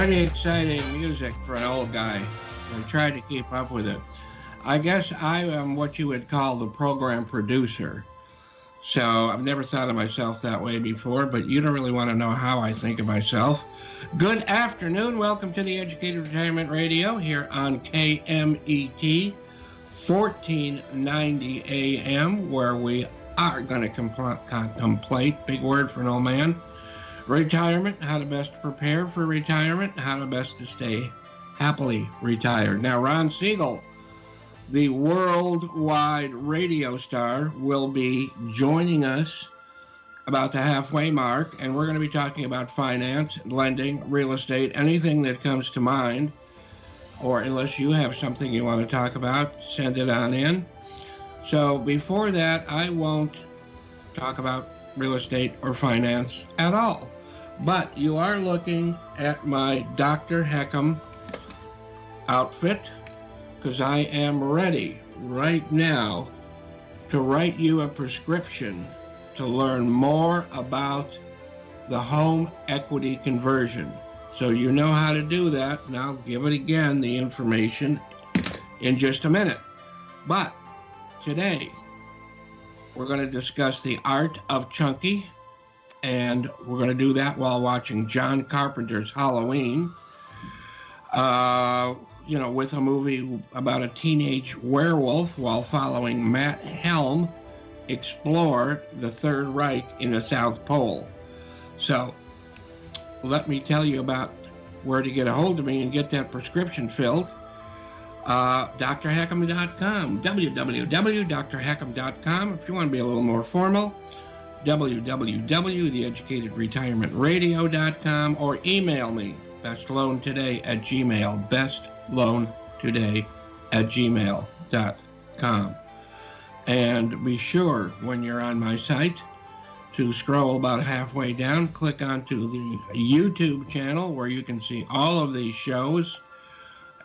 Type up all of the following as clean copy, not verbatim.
Pretty exciting music for an old guy. I tried to keep up with it. I guess I am what you would call the program producer. So I've never thought of myself that way before, but you don't really want to know how I think of myself. Good afternoon. Welcome to the Educated Retirement Radio here on KMET 1490 AM, where we are going to contemplate, big word for an old man, retirement, how to best prepare for retirement, how to best to stay happily retired. Now, Ron Siegel, the worldwide radio star, will be joining us about the halfway mark, and we're going to be talking about finance, lending, real estate, anything that comes to mind, or unless you have something you want to talk about, send it on in. So before that, I won't talk about real estate or finance at all. But you are looking at my Dr. Heckham outfit, because I am ready right now to write you a prescription to learn more about the home equity conversion. So you know how to do that, and I'll give it again, the information, in just a minute. But today, we're going to discuss the art of chunky, and we're going to do that while watching John Carpenter's Halloween, with a movie about a teenage werewolf while following Matt Helm explore the Third Reich in the South Pole. So let me tell you about where to get a hold of me and get that prescription filled. drheckham.com, www.drheckham.com. If you want to be a little more formal, www.theeducatedretirementradio.com, or email me, bestloantoday@gmail, bestloantoday@gmail.com. And be sure, when you're on my site, to scroll about halfway down, click onto the YouTube channel where you can see all of these shows.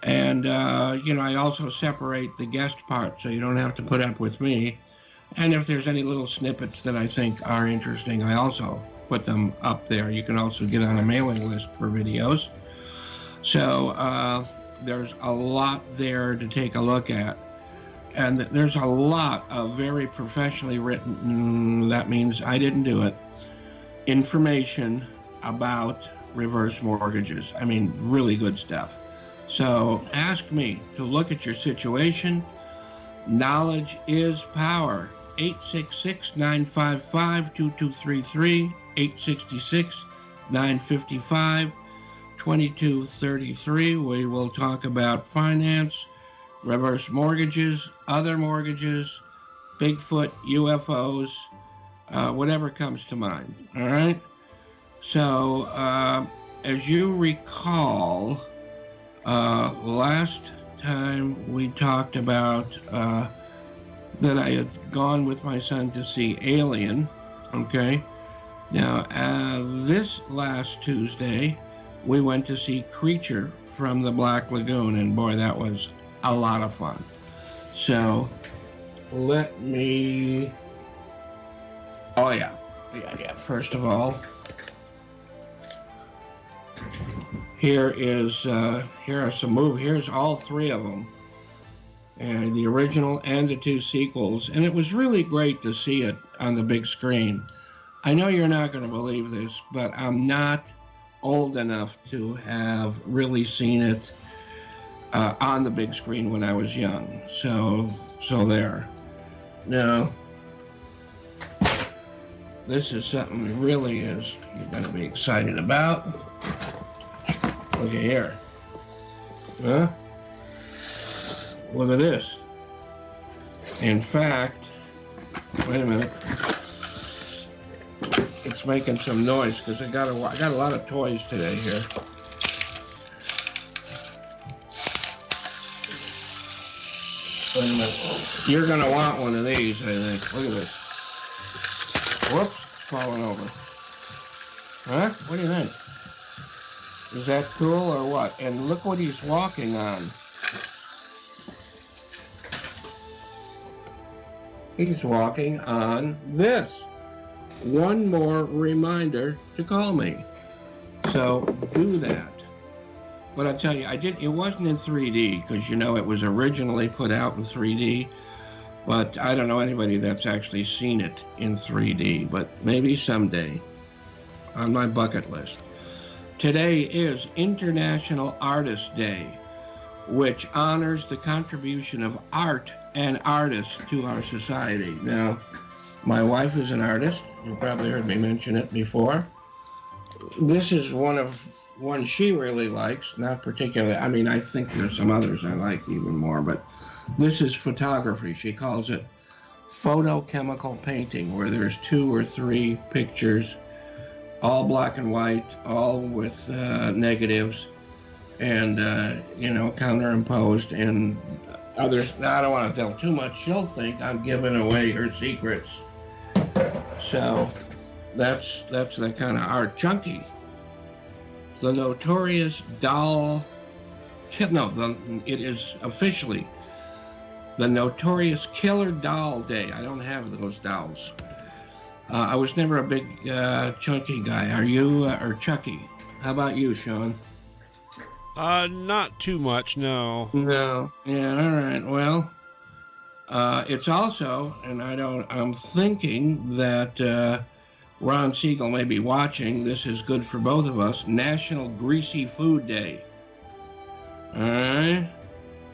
And, I also separate the guest part so you don't have to put up with me. And if there's any little snippets that I think are interesting, I also put them up there. You can also get on a mailing list for videos. So there's a lot there to take a look at. And there's a lot of very professionally written, that means I didn't do it, information about reverse mortgages. I mean, really good stuff. So ask me to look at your situation. Knowledge is power. 866-955-2233, 866-955-2233. We will talk about finance, reverse mortgages, other mortgages, Bigfoot, UFOs, whatever comes to mind. All right? So, as you recall, last time we talked about that I had gone with my son to see Alien, okay? Now, this last Tuesday, we went to see Creature from the Black Lagoon, and boy, that was a lot of fun. So, let me... Oh, yeah. First of all, here are some movies. Here's all three of them, and the original and the two sequels. And it was really great to see it on the big screen. I know you're not going to believe this, but I'm not old enough to have really seen it on the big screen when I was young. So there. Now, this is something that really is you're going to be excited about. Look at here. Huh? Look at this. In fact, wait a minute. It's making some noise because I got a lot of toys today here. Wait a minute. You're going to want one of these, I think. Look at this. Whoops, it's falling over. Huh? What do you think? Is that cool or what? And look what he's walking on. He's walking on this. One more reminder to call me. So do that. But I'll tell you, it wasn't in 3D because, it was originally put out in 3D, but I don't know anybody that's actually seen it in 3D, but maybe someday on my bucket list. Today is International Artist Day, which honors the contribution of art and artists to our society. Now, my wife is an artist. You probably heard me mention it before. This is one she really likes, not particularly. I mean, I think there's some others I like even more, but this is photography. She calls it photochemical painting, where there's 2 or 3 pictures, all black and white, all with negatives, and counterimposed, and others. Now, I don't want to tell too much. She'll think I'm giving away her secrets. So that's the kind of art. Chunky, the notorious doll. No, it is officially the Notorious Killer Doll Day. I don't have those dolls. I was never a big Chunky guy. Are you, or Chucky? How about you, Sean? Not too much, no. No. Yeah, all right. Well, it's also, and I'm thinking that Ron Siegel may be watching. This is good for both of us. National Greasy Food Day. All right.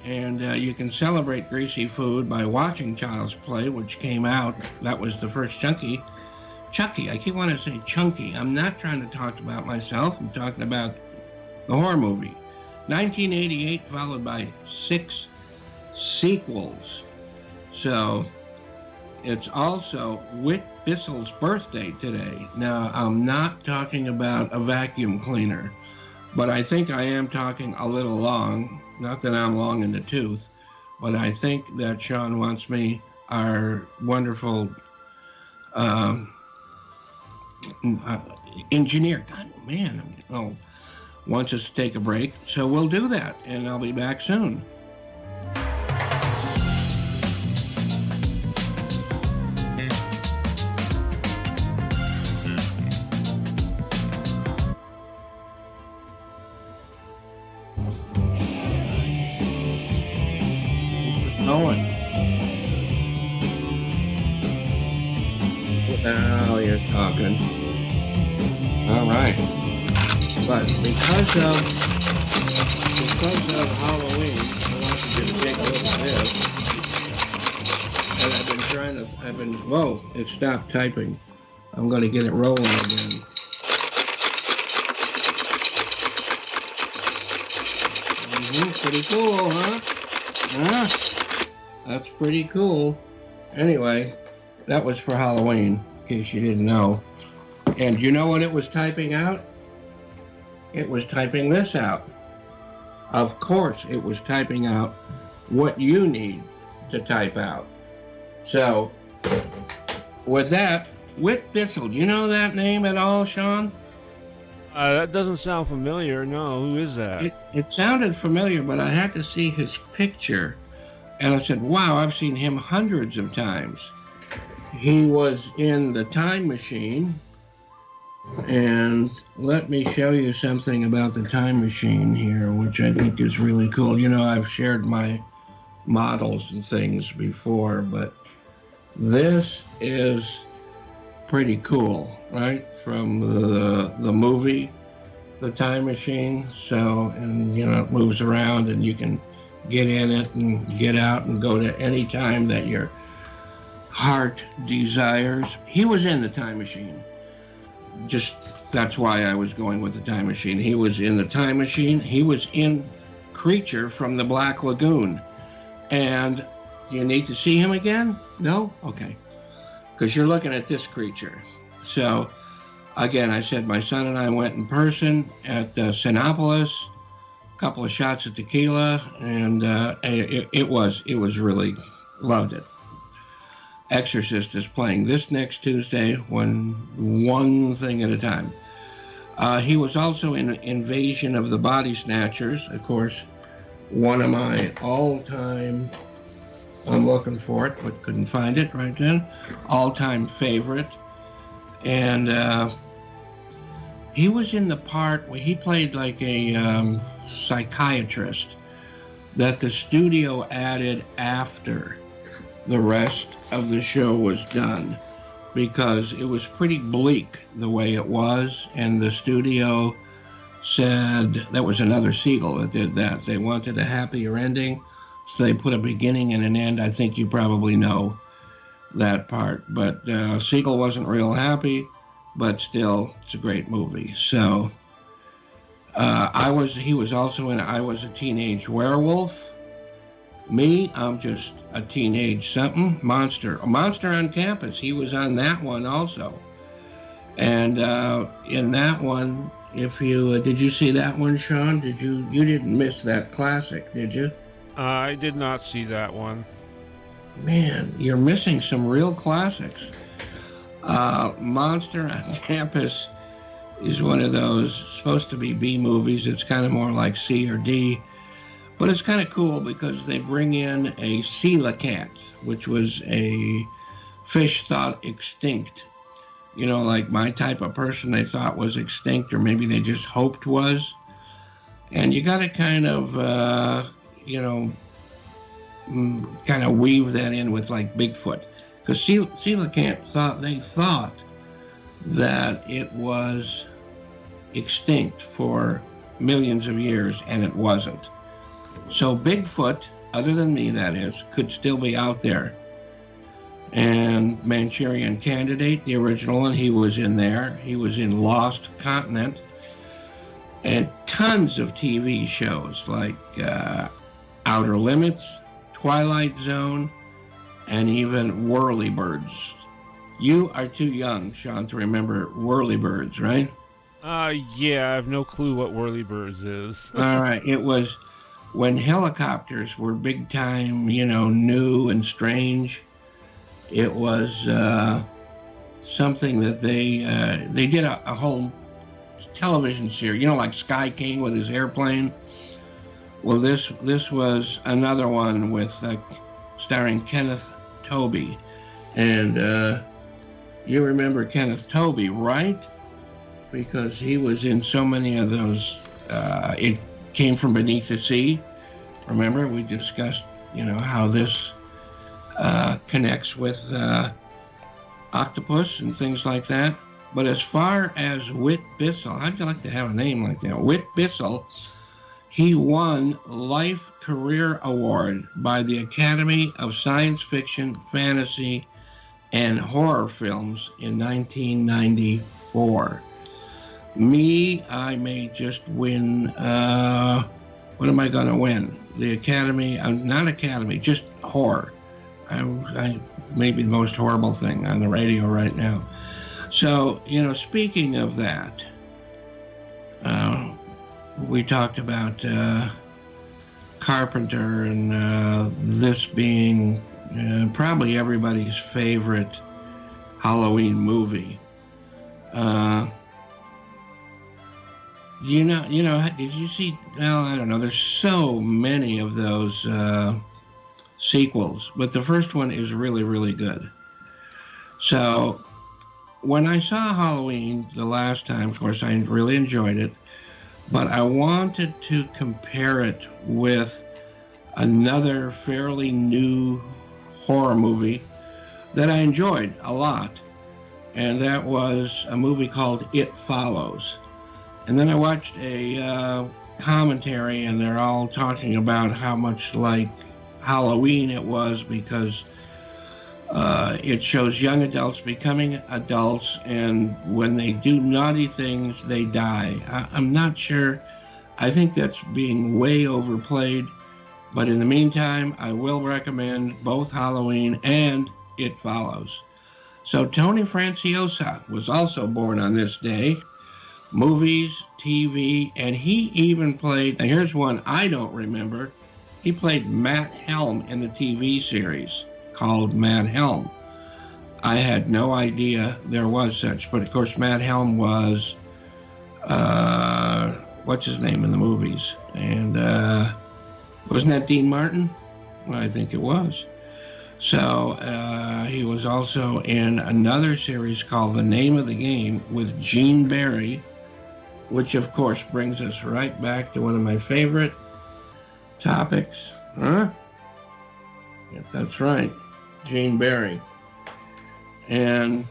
And you can celebrate greasy food by watching Child's Play, which came out. That was the first Chucky. I keep wanting to say Chunky. I'm not trying to talk about myself. I'm talking about the horror movie. 1988, followed by 6 sequels. So it's also Whit Bissell's birthday today. Now, I'm not talking about a vacuum cleaner, but I think I am talking a little long. Not that I'm long in the tooth, but I think that Sean wants me, our wonderful engineer, wants us to take a break. So we'll do that, and I'll be back soon. Going. Now you're talking. All right. But because of Halloween, I want you to take a look at this. And whoa, it stopped typing. I'm going to get it rolling again. Pretty cool, huh? Huh? That's pretty cool. Anyway, that was for Halloween, in case you didn't know. And you know what it was typing out? It was typing this out. Of course, it was typing out what you need to type out. So, with that, Whit Bissell, do you know that name at all, Sean? That doesn't sound familiar. No, who is that? It sounded familiar, but I had to see his picture. And I said, wow, I've seen him hundreds of times. He was in The Time Machine. And let me show you something about The Time Machine here, which I think is really cool. I've shared my models and things before, but this is pretty cool, right? From the movie, The Time Machine. So, and it moves around and you can get in it and get out and go to any time that your heart desires. He was in The Time Machine. Just, that's why I was going with The Time Machine. He was in The Time Machine. He was in Creature from the Black Lagoon. And you need to see him again? No? Okay. Because you're looking at this creature. So, again, I said my son and I went in person at Sinopolis. Couple of shots of tequila, and it was really, loved it. Exorcist is playing this next Tuesday, one thing at a time. He was also in Invasion of the Body Snatchers, of course, one of my all-time, I'm looking for it, but couldn't find it right then, all-time favorite. And he was in the part where he played like a psychiatrist that the studio added after the rest of the show was done, because it was pretty bleak the way it was, and the studio said that was another Siegel that did that. They wanted a happier ending, so they put a beginning and an end. I think you probably know that part, but Siegel wasn't real happy, but still, it's a great movie. So he was also in I Was a Teenage Werewolf. Me, I'm just a teenage something, a monster on campus. He was on that one also. And in that one, did you see that one, Sean? You didn't miss that classic, did you? I did not see that one. Man, you're missing some real classics. Monster on Campus is one of those supposed to be B movies. It's kind of more like C or D, but it's kind of cool because they bring in a coelacanth, which was a fish thought extinct. You know, like my type of person they thought was extinct, or maybe they just hoped was. And you got to kind of, kind of weave that in with like Bigfoot, because coelacanth thought that it was extinct for millions of years, and it wasn't. So Bigfoot, other than me that is, could still be out there. And Manchurian Candidate, the original one, he was in there. He was in Lost Continent, and tons of TV shows like Outer Limits, Twilight Zone, and even Whirlybirds. You are too young, Sean, to remember Whirlybirds, right? Yeah, I have no clue what Whirlybirds is. All right, it was when helicopters were big time, new and strange. It was something that they did a whole television series, like Sky King with his airplane. Well, this was another one with starring Kenneth Tobey, and you remember Kenneth Tobey, right? Because he was in so many of those. It Came From Beneath the Sea. Remember, we discussed, how this connects with octopus and things like that. But as far as Whit Bissell, how'd you like to have a name like that? Whit Bissell, he won Life Career Award by the Academy of Science Fiction, Fantasy, and Horror Films in 1994. Me, I may just win, what am I going to win? The Academy, not Academy, just horror. I may be the most horrible thing on the radio right now. So, speaking of that, we talked about Carpenter and this being probably everybody's favorite Halloween movie. Did you see, well, I don't know, there's so many of those sequels, but the first one is really, really good. So when I saw Halloween the last time, of course, I really enjoyed it, but I wanted to compare it with another fairly new horror movie that I enjoyed a lot, and that was a movie called It Follows. And then I watched a commentary, and they're all talking about how much like Halloween it was, because it shows young adults becoming adults, and when they do naughty things, they die. I'm not sure. I think that's being way overplayed. But in the meantime, I will recommend both Halloween and It Follows. So Tony Franciosa was also born on this day. Movies, TV, and he even played, now here's one I don't remember, he played Matt Helm in the TV series called Matt Helm. I had no idea there was such, but of course Matt Helm was, what's his name in the movies? And wasn't that Dean Martin? Well, I think it was. So he was also in another series called The Name of the Game with Gene Barry, which of course brings us right back to one of my favorite topics. Huh? Yep, that's right. Gene Barry. And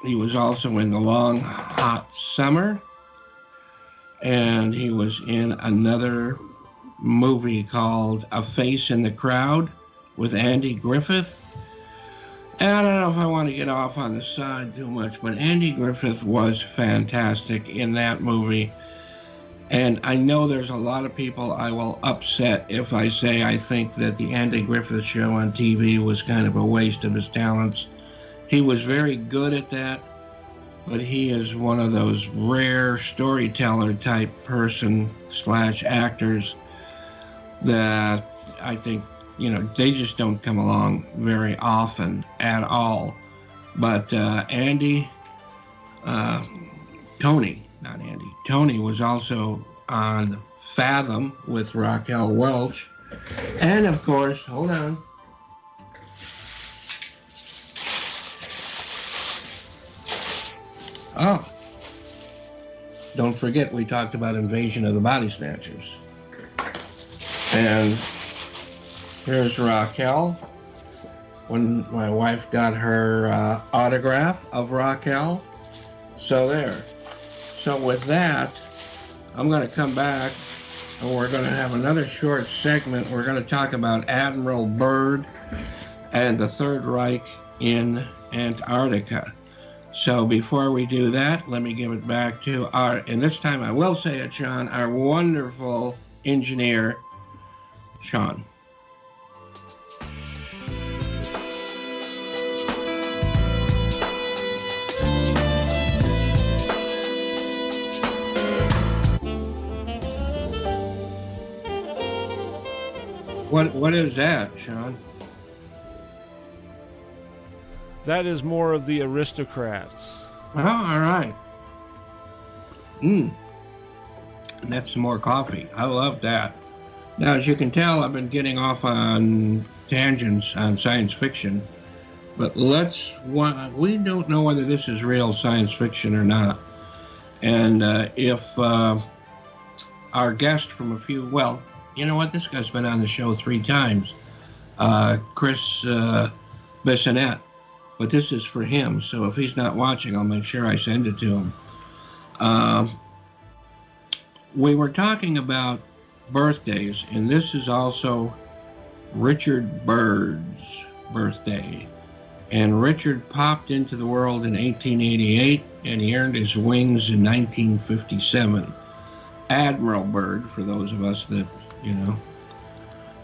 he was also in The Long Hot Summer. And he was in another movie called A Face in the Crowd with Andy Griffith. And I don't know if I want to get off on the side too much, but Andy Griffith was fantastic in that movie. And I know there's a lot of people I will upset if I say I think that the Andy Griffith Show on TV was kind of a waste of his talents. He was very good at that, but he is one of those rare storyteller type person / actors that I think, they just don't come along very often at all. But Tony was also on Fathom with Raquel Welch. And of course, hold on. Oh, don't forget we talked about Invasion of the Body Snatchers. And here's Raquel. When my wife got her autograph of Raquel. So there. So with that, I'm going to come back and we're going to have another short segment. We're going to talk about Admiral Byrd and the Third Reich in Antarctica. So before we do that, let me give it back to and this time I will say it, Sean, our wonderful engineer, Sean. What is that, Sean? That is more of the Aristocrats. Oh, all right. That's some more coffee. I love that. Now, as you can tell, I've been getting off on tangents on science fiction, but we don't know whether this is real science fiction or not. And if our guest from you know what? This guy's been on the show 3 times, Chris Bissonette. But this is for him, so if he's not watching, I'll make sure I send it to him. We were talking about birthdays, and this is also Richard Byrd's birthday. And Richard popped into the world in 1888, and he earned his wings in 1957. Admiral Byrd, for those of us that,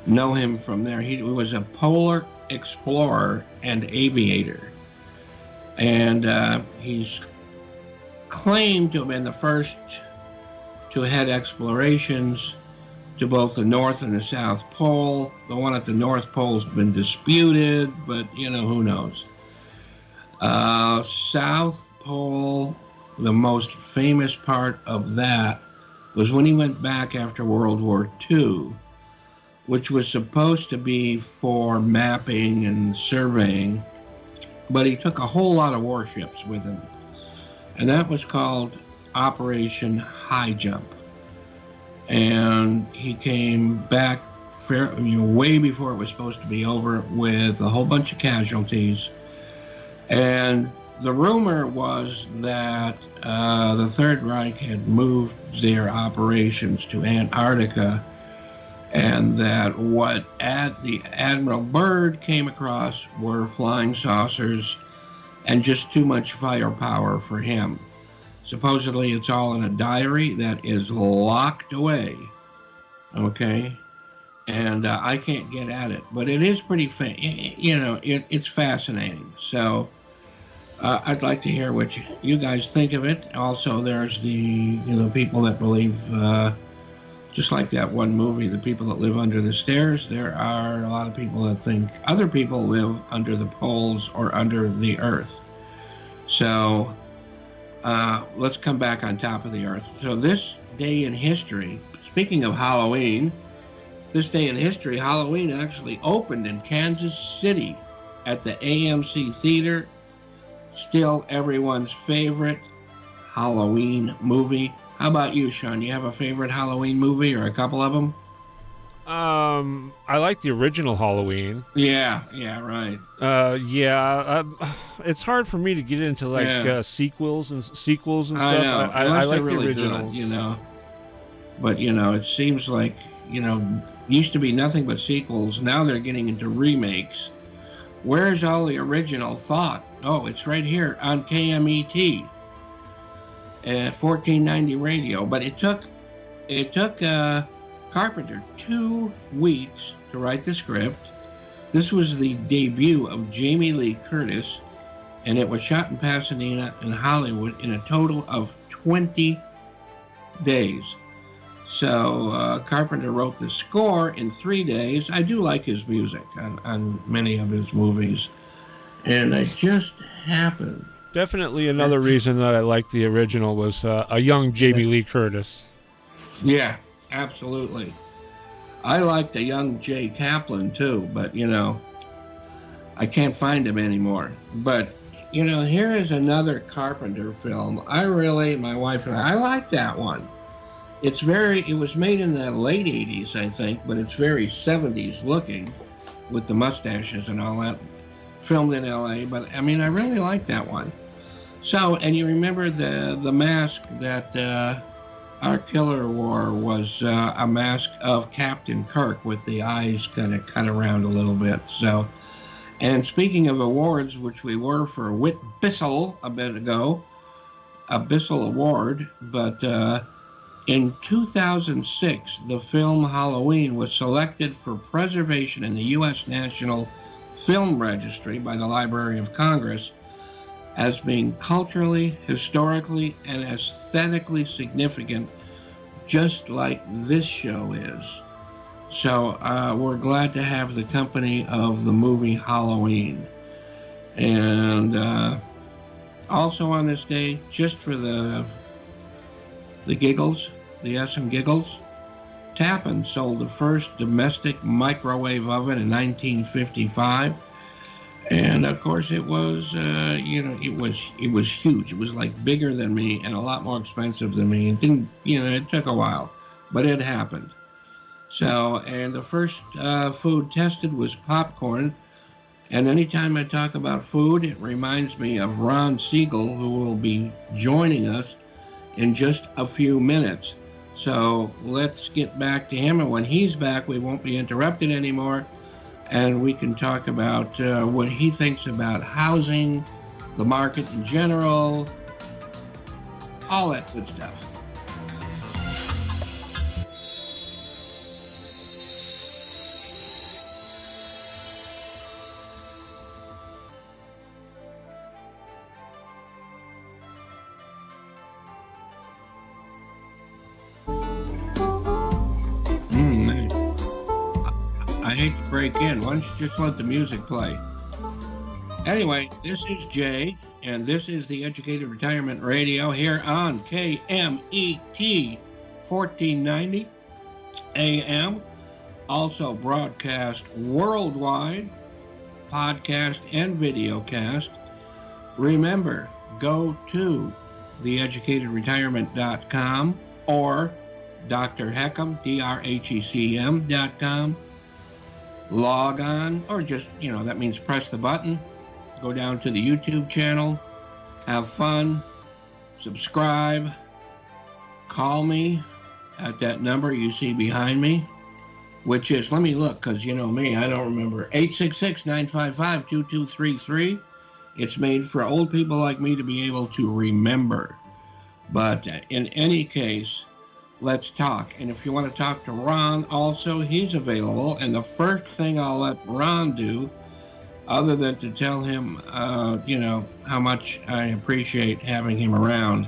know him from there. He was a polar explorer and aviator. And he's claimed to have been the first to head explorations to both the North and the South Pole. The one at the North Pole has been disputed, but, who knows. South Pole, the most famous part of that was when he went back after World War II, which was supposed to be for mapping and surveying, but he took a whole lot of warships with him. And that was called Operation High Jump. And he came back way before it was supposed to be over with a whole bunch of casualties. And the rumor was that the Third Reich had moved their operations to Antarctica, and that what the Admiral Byrd came across were flying saucers and just too much firepower for him. Supposedly it's all in a diary that is locked away, okay? And I can't get at it, but it is pretty, it's fascinating. So I'd like to hear what you guys think of it. Also, there's the, people that believe, just like that one movie, The People That Live Under the Stairs, there are a lot of people that think other people live under the poles or under the earth. So let's come back on top of the earth. So this day in history, speaking of Halloween, this day in history, Halloween actually opened in Kansas City at the AMC Theater. Still everyone's favorite Halloween movie. How about you, Sean? Do you have a favorite Halloween movie or a couple of them? I like the original Halloween. Yeah, yeah, right. Yeah, it's hard for me to get into like Yeah, sequels and I stuff. know. I Unless they're like the really good, originals. But it seems like, used to be nothing but sequels. Now they're getting into remakes. Where's all the original thought? Oh, it's right here on KMET at 1490 radio. But it took Carpenter 2 weeks to write the script. This was the debut of Jamie Lee Curtis, and it was shot in Pasadena and Hollywood in a total of 20 days. So Carpenter wrote the score in 3 days. I do like his music on many of his movies. And it just happened. Definitely another reason that I like the original was a young Jamie Lee Curtis. Yeah, absolutely. I like the young Jay Kaplan too, but I can't find him anymore. But here is another Carpenter film. My wife and I like that one. It was made in the late 80s, I think, but it's very 70s looking with the mustaches and all that. Filmed in LA, but I mean, I really like that one. So, and you remember the mask that our killer wore was a mask of Captain Kirk with the eyes kind of cut around a little bit. So, and speaking of awards, which we were for Whit Bissell a bit ago, a Bissell Award, but in 2006, the film Halloween was selected for preservation in the U.S. National Film Registry by the Library of Congress as being culturally, historically, and aesthetically significant, just like this show is. So we're glad to have the company of the movie Halloween. And also on this day, just for the giggles, the SM giggles, Tappan sold the first domestic microwave oven in 1955, and of course it was, it was huge. It was like bigger than me and a lot more expensive than me. It didn't, it took a while, but it happened. So, and the first food tested was popcorn. And anytime I talk about food, it reminds me of Ron Siegel, who will be joining us in just a few minutes. So let's get back to him, and when he's back, we won't be interrupted anymore, and we can talk about what he thinks about housing, the market in general, all that good stuff. I hate to break in. Why don't you just let the music play? Anyway, this is Jay, and this is the Educated Retirement Radio here on KMET 1490 AM. Also broadcast worldwide, podcast and videocast. Remember, go to theeducatedretirement.com or Dr. Heckham, DRHECM.com. Log on, or just, that means press the button, go down to the YouTube channel, have fun, subscribe, call me at that number you see behind me, which is, let me look, because you know me, I don't remember, 866-955-2233. It's made for old people like me to be able to remember. But in any case, let's talk. And if you want to talk to Ron also, he's available. And the first thing I'll let Ron do, other than to tell him, how much I appreciate having him around.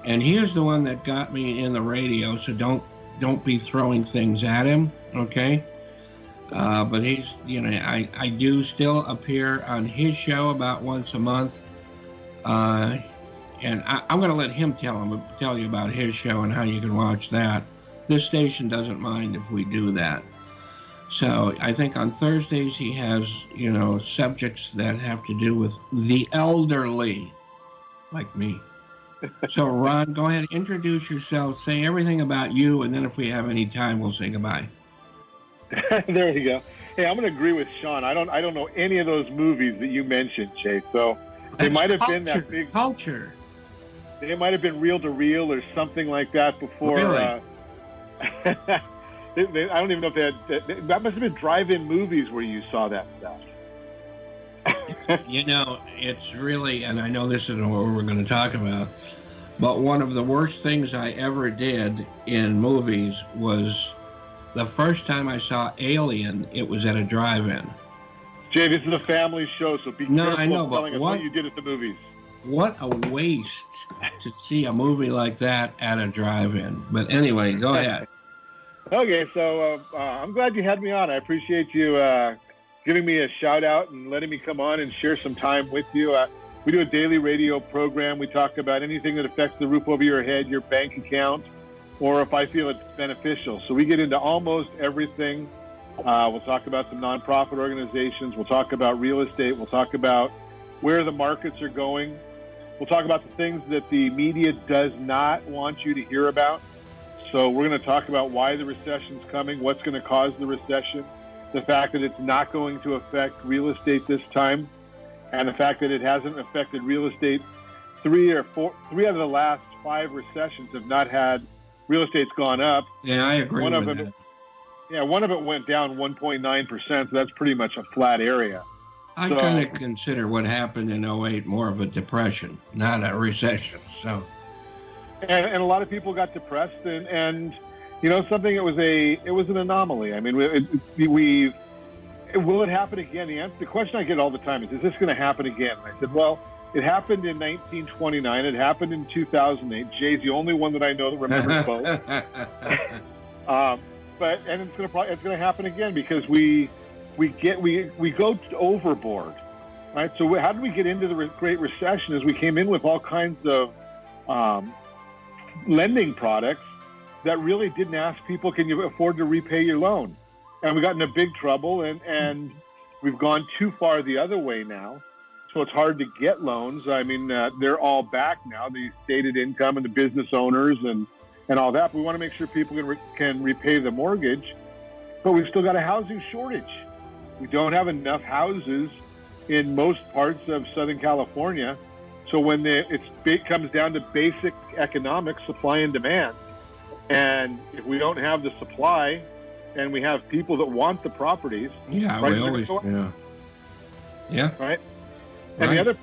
And he is the one that got me in the radio, so don't be throwing things at him, okay? But he's, I do still appear on his show about once a month. And I'm going to let him tell you about his show and how you can watch that. This station doesn't mind if we do that. So I think on Thursdays he has, subjects that have to do with the elderly, like me. So, Ron, go ahead, introduce yourself, say everything about you, and then if we have any time, we'll say goodbye. There you go. Hey, I'm going to agree with Sean. I don't know any of those movies that you mentioned, Chase. So they That's might have culture, been that big culture. They might have been reel to reel or something like that before. Really? I don't even know if they had. That must have been drive-in movies where you saw that stuff. You know, it's really, and I know this isn't what we're going to talk about, but one of the worst things I ever did in movies was the first time I saw Alien, it was at a drive-in. Jay, this is a family show, so be careful I know, of but telling us what you did at the movies. What a waste to see a movie like that at a drive-in. But anyway, go ahead. Okay, so I'm glad you had me on. I appreciate you giving me a shout out and letting me come on and share some time with you. We do a daily radio program. We talk about anything that affects the roof over your head, your bank account, or if I feel it's beneficial. So we get into almost everything. We'll talk about some nonprofit organizations. We'll talk about real estate. We'll talk about where the markets are going. We'll talk about the things that the media does not want you to hear about. So we're going to talk about why the recession's coming, what's going to cause the recession, the fact that it's not going to affect real estate this time, and the fact that it hasn't affected real estate. Three out of the last 5 recessions have not had real estate's gone up. Yeah, I agree with that. Yeah, one of it went down 1.9%, so that's pretty much a flat area. I kind of consider what happened in 2008 more of a depression, not a recession. So, and a lot of people got depressed, and you know something, it was an anomaly. I mean, will it happen again? The question I get all the time is this going to happen again? And I said, well, it happened in 1929. It happened in 2008. Jay's the only one that I know that remembers both. But it's going to happen again because we go overboard, right? So how did we get into the Great Recession? Is we came in with all kinds of lending products that really didn't ask people, can you afford to repay your loan? And we got into big trouble, and we've gone too far the other way now. So it's hard to get loans. I mean, they're all back now, the stated income and the business owners and all that. But we want to make sure people can repay the mortgage, but we've still got a housing shortage. We don't have enough houses in most parts of Southern California. So when it comes down to basic economics, supply and demand, and if we don't have the supply and we have people that want the properties, right, right. And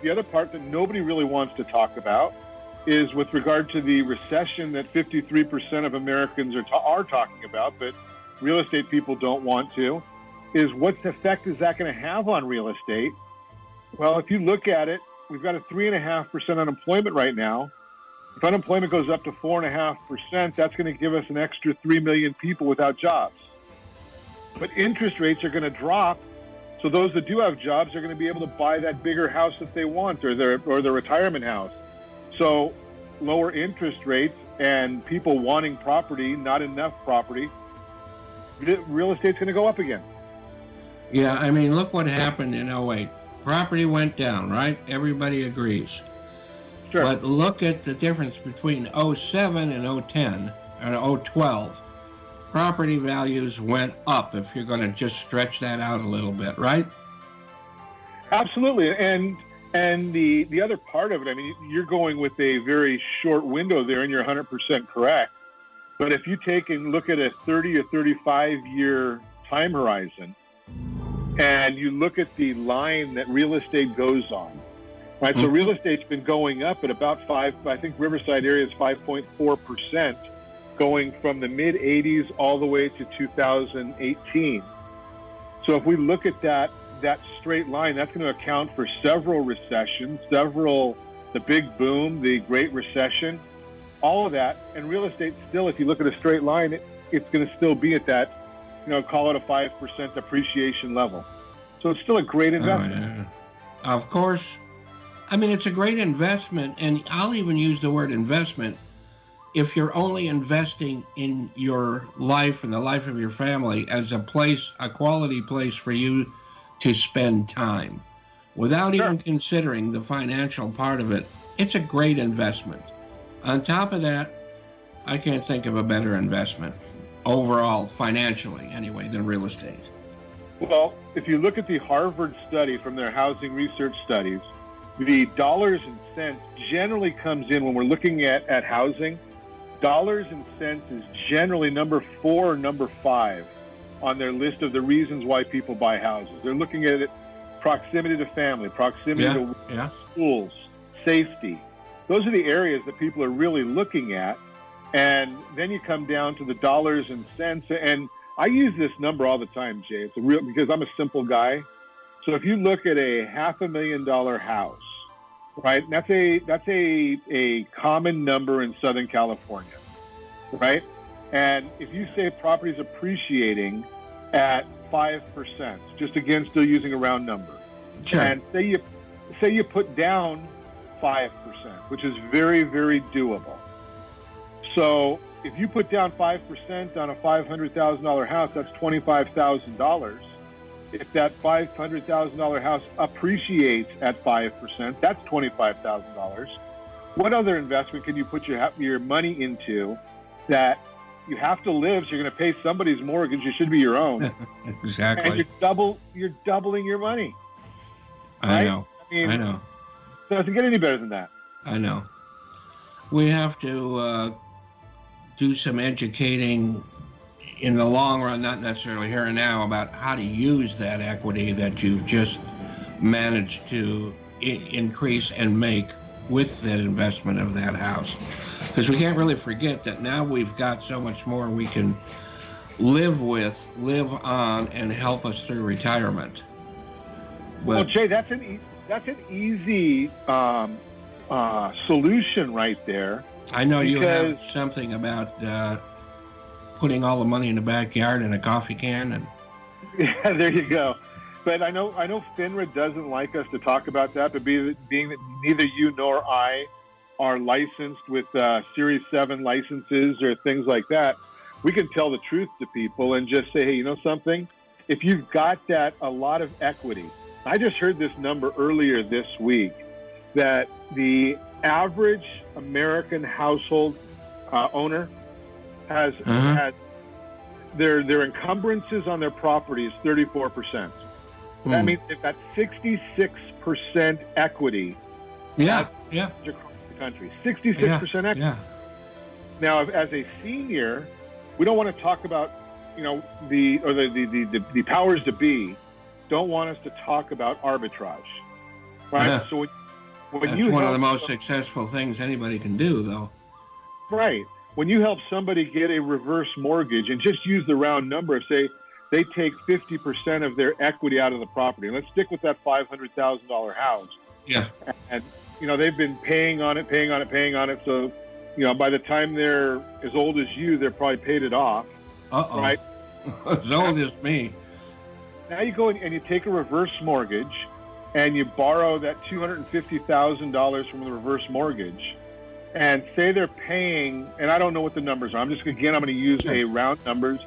the other part that nobody really wants to talk about is with regard to the recession that 53% of Americans are talking about, but real estate people don't want to, is what effect is that going to have on real estate? Well, if you look at it, we've got a 3.5% unemployment right now. If unemployment goes up to 4.5%, that's going to give us an extra 3 million people without jobs. But interest rates are going to drop, so those that do have jobs are going to be able to buy that bigger house that they want, or their retirement house. So lower interest rates and people wanting property, not enough property, real estate's going to go up again. Yeah, I mean, look what happened in 2008. Property went down, right? Everybody agrees. Sure. But look at the difference between 2007 and 2010 and 2012. Property values went up, if you're going to just stretch that out a little bit, right? Absolutely. And the other part of it, I mean, you're going with a very short window there, and you're 100% correct. But if you take and look at a 30 or 35-year time horizon, and you look at the line that real estate goes on, right? So real estate's been going up at about I think Riverside area is 5.4%, going from the mid-'80s all the way to 2018. So if we look at that straight line, that's going to account for several recessions, the big boom, the Great Recession, all of that. And real estate still, if you look at a straight line, it's going to still be at that, call it a 5% appreciation level. So it's still a great investment. Oh, yeah. Of course. I mean, it's a great investment, and I'll even use the word investment if you're only investing in your life and the life of your family as a quality place for you to spend time, without even considering the financial part of it. it's a great investment. On top of that, I can't think of a better investment overall, financially anyway, than real estate. Well, if you look at the Harvard study from their housing research studies, the dollars and cents generally comes in when we're looking at housing. Dollars and cents is generally number 4 or number 5 on their list of the reasons why people buy houses. They're looking at it, proximity to family, proximity to schools, safety. Those are the areas that people are really looking at. And then you come down to the dollars and cents. And I use this number all the time, Jay. It's a real, because I'm a simple guy. So if you look at a $500,000 house, right? That's a common number in Southern California, right? And if you say property's appreciating at 5%, just again, still using a round number, Sure. and say you put down 5%, which is very, very doable. So if you put down 5% on a $500,000 house, that's $25,000. If that $500,000 house appreciates at 5%, that's $25,000. What other investment can you put your money into that you have to live? So you're going to pay somebody's mortgage. It should be your own. Exactly. And you're doubling your money. I right? know. I know. It doesn't get any better than that. I know. We have to do some educating in the long run, not necessarily here and now, about how to use that equity that you've just managed to increase and make with that investment of that house. Because we can't really forget that now we've got so much more we can live with, live on, and help us through retirement. Well, Jay, that's an easy solution right there. I know you have something about putting all the money in the backyard in a coffee can, and yeah, there you go. But I know FINRA doesn't like us to talk about that, but being that neither you nor I are licensed with Series 7 licenses or things like that, we can tell the truth to people and just say, hey, you know something? If you've got a lot of equity, I just heard this number earlier this week, that the average American household owner has their encumbrances on their property is 34%. That means they've got 66% equity. Yeah. Across the country, 66% equity. Yeah. Now, as a senior, we don't want to talk about, the powers to be don't want us to talk about arbitrage, right? Yeah. So when That's you one of the most successful things anybody can do, though. Right. When you help somebody get a reverse mortgage, and just use the round number of, say, they take 50% of their equity out of the property. And let's stick with that $500,000 house. Yeah. And, they've been paying on it. So, by the time they're as old as you, they're probably paid it off. Uh-oh. Right? As old as me. Now you go and you take a reverse mortgage and you borrow that $250,000 from the reverse mortgage, and say they're paying, and I don't know what the numbers are. I'm going to use a round numbers.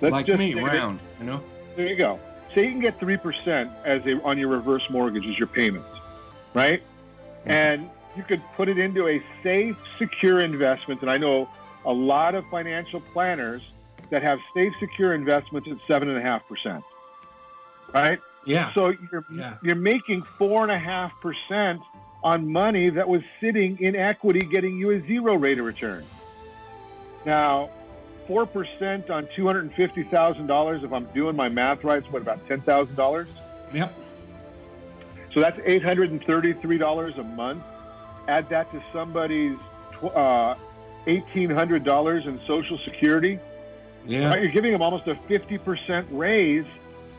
Let's like just me, round, There you go. Say you can get 3% on your reverse mortgage as your payments, right? Mm-hmm. And you could put it into a safe, secure investment. And I know a lot of financial planners that have safe, secure investments at 7.5%, right? Yeah. So you're making 4.5% on money that was sitting in equity, getting you a 0 rate of return. Now, 4% on $250,000, if I'm doing my math right, it's about $10,000? Yep. So that's $833 a month. Add that to somebody's $1,800 in Social Security. Yeah. Right? You're giving them almost a 50% raise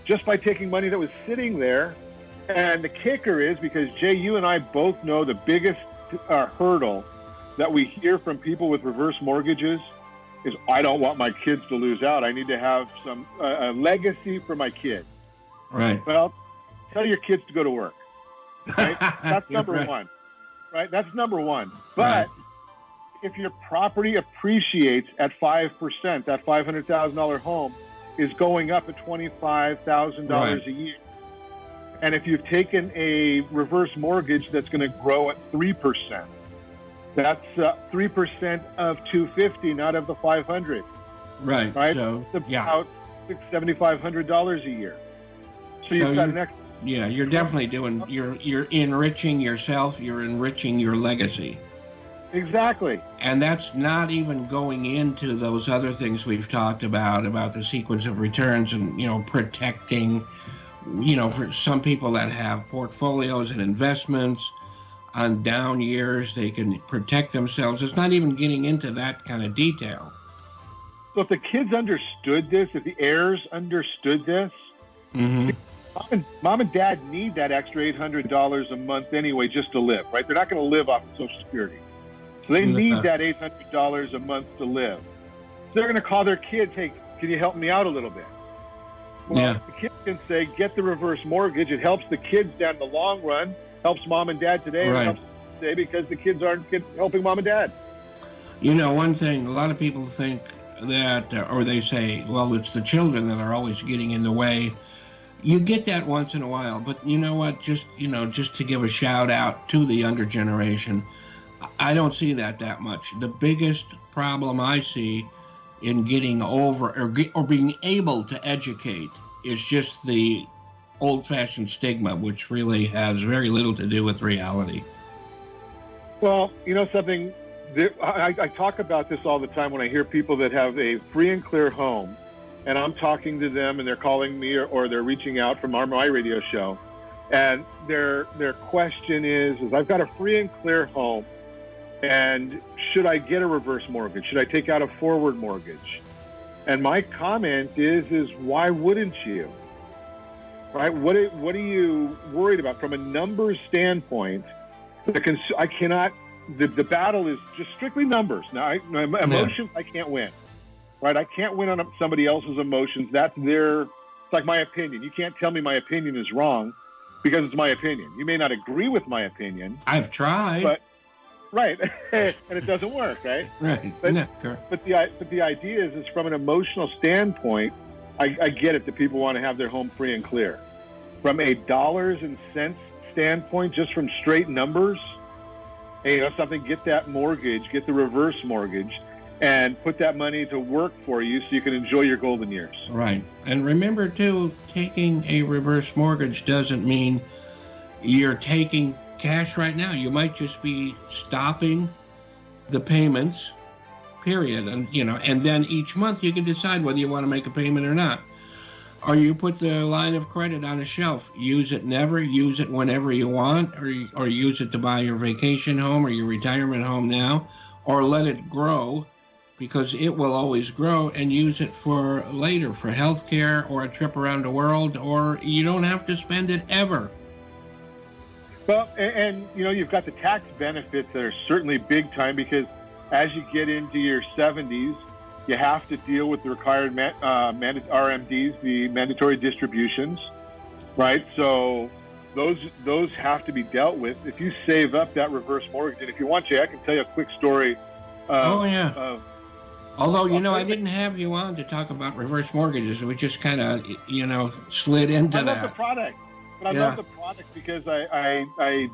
just by taking money that was sitting there. And the kicker is, because Jay, you and I both know the biggest hurdle that we hear from people with reverse mortgages is, I don't want my kids to lose out. I need to have some a legacy for my kids. Right. Well, tell your kids to go to work. Right? That's number one. Right? That's number one. But if your property appreciates at 5%, that $500,000 home is going up at $25,000 a year. And if you've taken a reverse mortgage that's going to grow at 3%, That's 3% of 250, not of the 500. Right. Right. So It's yeah. about $7,500 a year. So you've got an extra. Yeah, you're definitely doing. You're enriching yourself. You're enriching your legacy. Exactly. And that's not even going into those other things we've talked about the sequence of returns and, protecting, for some people that have portfolios and investments on down years, they can protect themselves. It's not even getting into that kind of detail. So if the kids understood this, if the heirs understood this, Mm-hmm. Mom and Dad need that extra $800 a month anyway just to live, right? They're not going to live off of Social Security. So they need that $800 a month to live. So they're going to call their kids, hey, can you help me out a little bit? Well, Yeah. the kids can say, get the reverse mortgage. It helps the kids down the long run, helps Mom and Dad today, and Right. it helps today because the kids aren't helping Mom and Dad. One thing, a lot of people think that, or they say, well, it's the children that are always getting in the way. You get that once in a while, but you know what? Just to give a shout out to the younger generation, I don't see that much. The biggest problem I see in getting over or being able to educate is just the old-fashioned stigma, which really has very little to do with reality. Well, something, I talk about this all the time when I hear people that have a free and clear home, and I'm talking to them and they're calling me or they're reaching out from my radio show, and their question is I've got a free and clear home, and should I get a reverse mortgage? Should I take out a forward mortgage? And my comment is why wouldn't you? Right? What are you worried about from a numbers standpoint? The battle is just strictly numbers. Now, emotions, I can't win. Right? I can't win on somebody else's emotions. It's like my opinion. You can't tell me my opinion is wrong because it's my opinion. You may not agree with my opinion. I've tried. But, right. And it doesn't work, right? Right. But the idea is from an emotional standpoint, I get it that people want to have their home free and clear. From a dollars and cents standpoint, just from straight numbers, hey, something, get that mortgage, get the reverse mortgage, and put that money to work for you so you can enjoy your golden years. Right. And remember, too, taking a reverse mortgage doesn't mean you're taking cash right now. You might just be stopping the payments, period. And then each month you can decide whether you want to make a payment or not. Or you put the line of credit on a shelf. Use it never, use it whenever you want, or use it to buy your vacation home or your retirement home now, or let it grow, because it will always grow, and use it for later, for healthcare or a trip around the world, or you don't have to spend it ever. Well, and you've got the tax benefits that are certainly big time, because as you get into your 70s, you have to deal with the required RMDs, the mandatory distributions, right? So those have to be dealt with. If you save up that reverse mortgage, and if you want to, I can tell you a quick story. Although, I didn't have you on to talk about reverse mortgages. We just kind of, slid into that. I love the product. But I love the product because I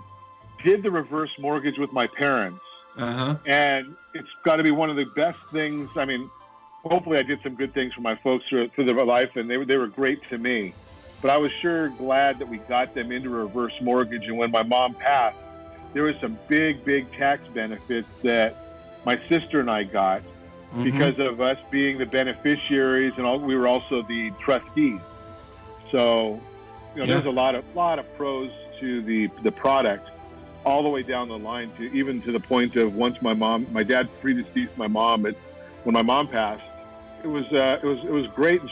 did the reverse mortgage with my parents. Uh-huh. And it's got to be one of the best things. I mean, hopefully I did some good things for my folks through their life, and they were great to me. But I was sure glad that we got them into a reverse mortgage. And when my mom passed, there was some big, big tax benefits that my sister and I got because of us being the beneficiaries, and we were also the trustees. So, there's a lot of pros to the product, all the way down the line to the point of once my dad predeceased my mom, when my mom passed, it was great, and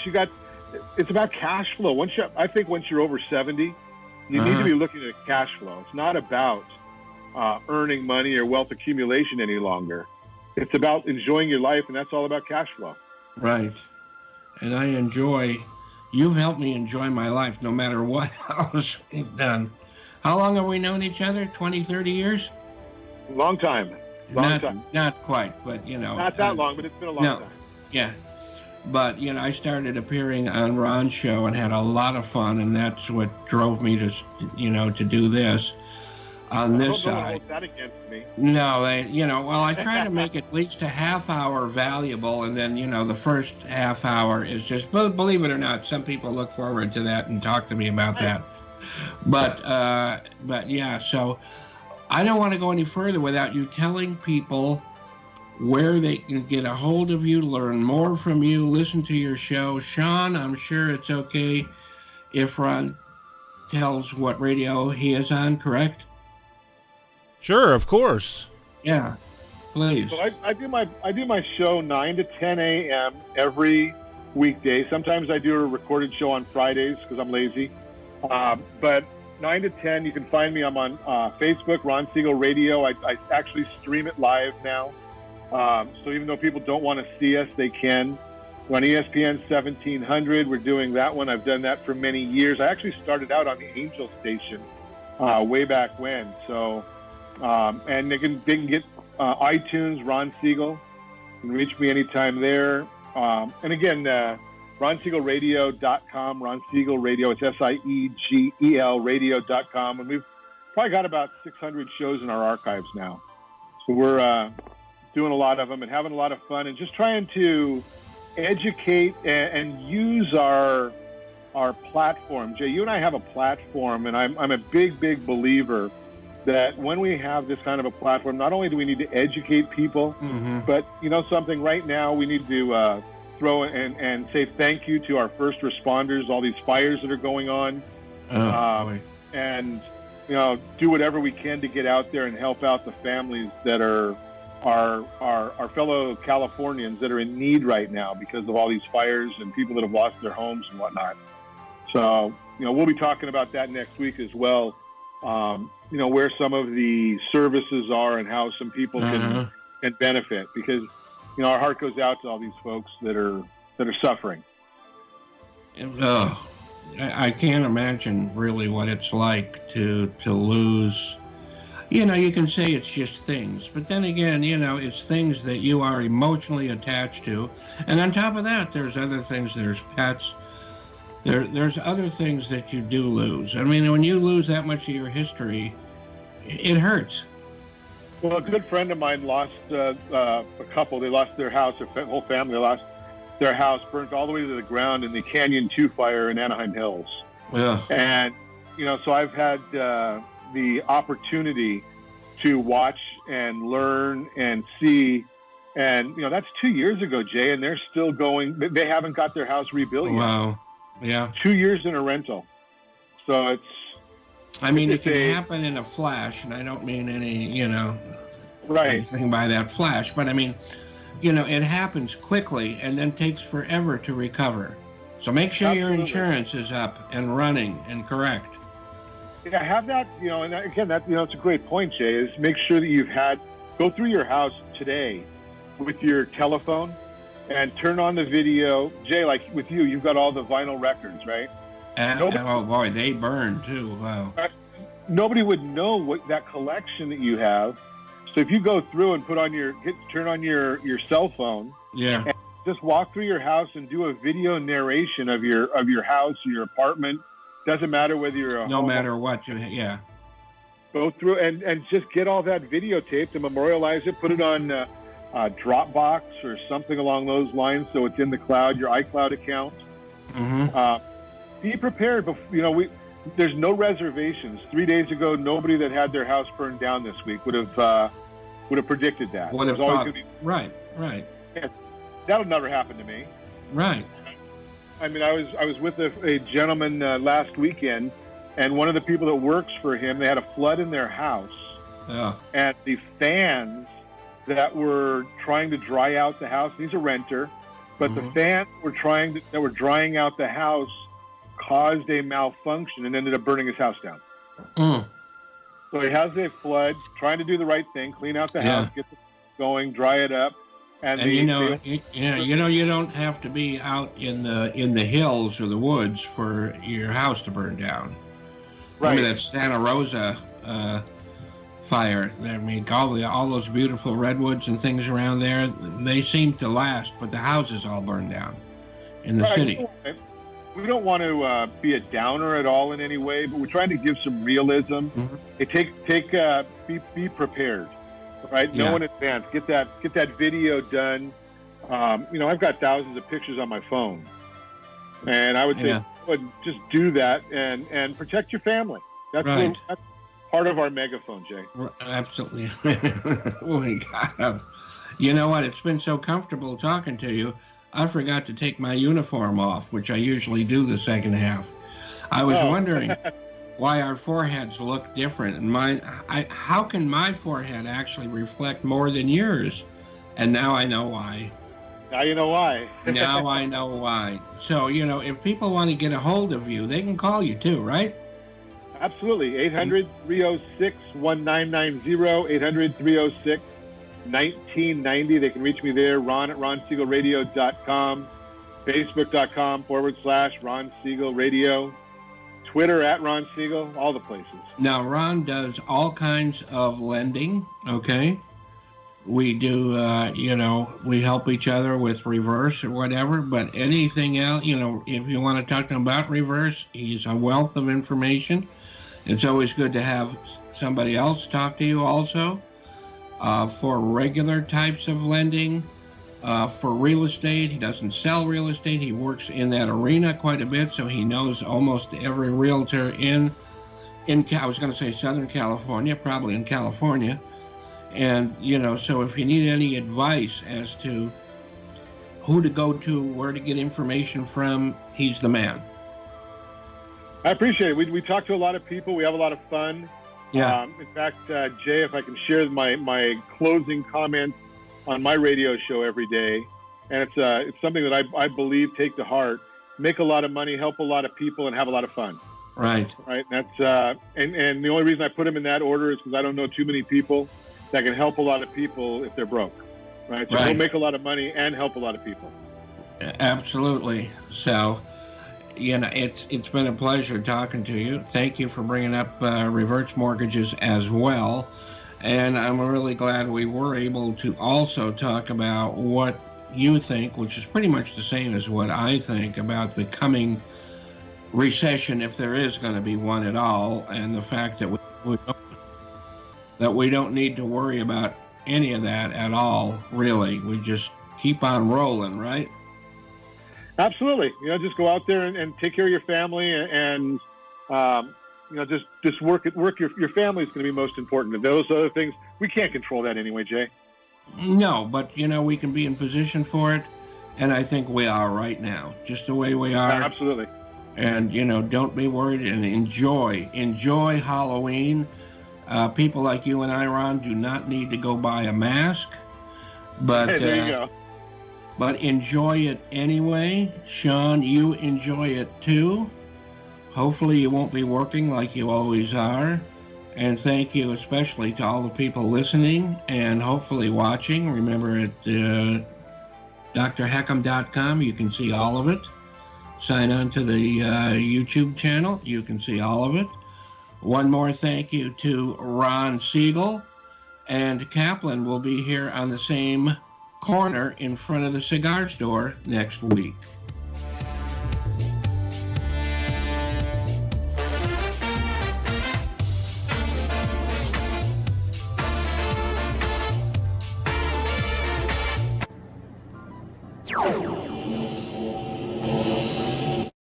it's about cash flow. I think once you're over 70, you need to be looking at cash flow. It's not about earning money or wealth accumulation any longer. It's about enjoying your life, and that's all about cash flow. Right. And you've helped me enjoy my life no matter what else we've done. How long have we known each other? 20, 30 years? Long time. Not quite, but, Not that long, but it's been a long time. Yeah. But, I started appearing on Ron's show and had a lot of fun, and that's what drove me to do this. on I this hope no one side. holds that against me. No, well, I try to make at least a half hour valuable, and then, the first half hour is just, believe it or not, some people look forward to that and talk to me about that. But yeah, so I don't want to go any further without you telling people where they can get a hold of you, learn more from you, listen to your show. Sean, I'm sure it's okay if Ron tells what radio he is on, correct? Sure, of course. Yeah, please. So I do my show 9 to 10 a.m. every weekday. Sometimes I do a recorded show on Fridays because I'm lazy. But 9 to 10, you can find me. I'm on Facebook, Ron Siegel Radio. I actually stream it live now. So even though people don't want to see us, they can. We're on ESPN 1700. We're doing that one. I've done that for many years. I actually started out on the Angel station way back when. So, and they can get iTunes, Ron Siegel. You can reach me anytime there. And again, RonSiegelRadio.com. Ron Siegel Radio. It's SIEGEL Radio.com. And we've probably got about 600 shows in our archives now. So we're doing a lot of them and having a lot of fun and just trying to educate and use our platform. Jay, you and I have a platform, and I'm a big believer that when we have this kind of a platform, not only do we need to educate people, but something right now we need to throw and say thank you to our first responders, all these fires that are going on, and do whatever we can to get out there and help out the families that are our fellow Californians that are in need right now because of all these fires and people that have lost their homes and whatnot. So, we'll be talking about that next week as well. Where some of the services are and how some people can benefit, because, our heart goes out to all these folks that are suffering. I can't imagine really what it's like to lose. You can say it's just things, but then again, it's things that you are emotionally attached to. And on top of that, there's other things, there's pets, there's other things that you do lose. I mean, when you lose that much of your history, it hurts. Well, a good friend of mine lost a couple. They lost their house, their whole family lost their house, burnt all the way to the ground in the Canyon 2 fire in Anaheim Hills. Yeah. And, so I've had the opportunity to watch and learn and see, and that's 2 years ago, Jay, and they're still going. They haven't got their house rebuilt yet. Wow. Yeah. 2 years in a rental. So it's. I mean, it can happen in a flash, and I don't mean any, anything by that flash, but I mean, it happens quickly and then takes forever to recover. So make sure your insurance is up and running and correct. Yeah, have that, and again, that, it's a great point, Jay, is make sure that go through your house today with your telephone and turn on the video. Jay, like with you, you've got all the vinyl records, right? Oh boy, they burn too. Wow. Nobody would know what that collection that you have. So if you go through and turn on your cell phone, and just walk through your house and do a video narration of your house, your apartment. Doesn't matter whether you're no matter what, go through and just get all that videotaped and memorialize it. Put it on Dropbox or something along those lines, so it's in the cloud, your iCloud account. Be prepared. There's no reservations. 3 days ago, nobody that had their house burned down this week would have predicted that. Would have thought, right. Yeah, that'll never happen to me. Right. I mean, I was with a gentleman last weekend, and one of the people that works for him, they had a flood in their house. Yeah. And the fans that were trying to dry out the house, he's a renter, but the fans that were drying out the house caused a malfunction and ended up burning his house down. So he has a flood, trying to do the right thing, clean out the house, get the going, dry it up. And you don't have to be out in the hills or the woods for your house to burn down. Right. Remember that Santa Rosa fire? I mean, all those beautiful redwoods and things around there, they seem to last, but the houses all burned down in the city. we don't want to be a downer at all in any way, but we're trying to give some realism. Be prepared, right? Yeah. Know in advance. Get that video done. I've got thousands of pictures on my phone, and I would say just do that and protect your family. That's right. That's part of our megaphone, Jay. Absolutely. Oh my God. You know what? It's been so comfortable talking to you. I forgot to take my uniform off, which I usually do the second half. I was wondering why our foreheads look different. And how can my forehead actually reflect more than yours? And now I know why. Now you know why. Now I know why. So, if people want to get a hold of you, they can call you too, right? Absolutely. 800-306-1990, 800-306-1990. They can reach me there, Ron at ronsiegelradio.com, Facebook.com/Ron Siegel Radio, Twitter at Ron Siegel, all the places. Now, Ron does all kinds of lending, okay? We do, we help each other with reverse or whatever, but anything else, if you want to talk to him about reverse, he's a wealth of information. It's always good to have somebody else talk to you also. For regular types of lending, for real estate, he doesn't sell real estate. He works in that arena quite a bit, so he knows almost every realtor in I was going to say Southern California, probably in California. And, so if you need any advice as to who to go to, where to get information from, he's the man. I appreciate it. We talk to a lot of people. We have a lot of fun. Yeah. In fact, Jay, if I can share my closing comments on my radio show every day, and it's something that I believe, take to heart, make a lot of money, help a lot of people, and have a lot of fun. Right. Right. That's and the only reason I put them in that order is because I don't know too many people that can help a lot of people if they're broke. Right. So we'll make a lot of money and help a lot of people. Absolutely. So, it's been a pleasure talking to you. Thank you for bringing up reverse mortgages as well. And I'm really glad we were able to also talk about what you think, which is pretty much the same as what I think about the coming recession, if there is going to be one at all, and the fact that we don't need to worry about any of that at all, really. We just keep on rolling, right? Absolutely. Just go out there and take care of your family, and just work. Your family is going to be most important. And those other things, we can't control that anyway, Jay. No, but we can be in position for it, and I think we are right now, just the way we are. Absolutely. And don't be worried, and enjoy Halloween. People like you and I, Ron, do not need to go buy a mask, but there you go. But enjoy it anyway. Sean, you enjoy it too. Hopefully you won't be working like you always are. And thank you especially to all the people listening and hopefully watching. Remember at drheckham.com, you can see all of it. Sign on to the YouTube channel. You can see all of it. One more thank you to Ron Siegel. And Kaplan will be here on the same corner in front of the cigar store next week.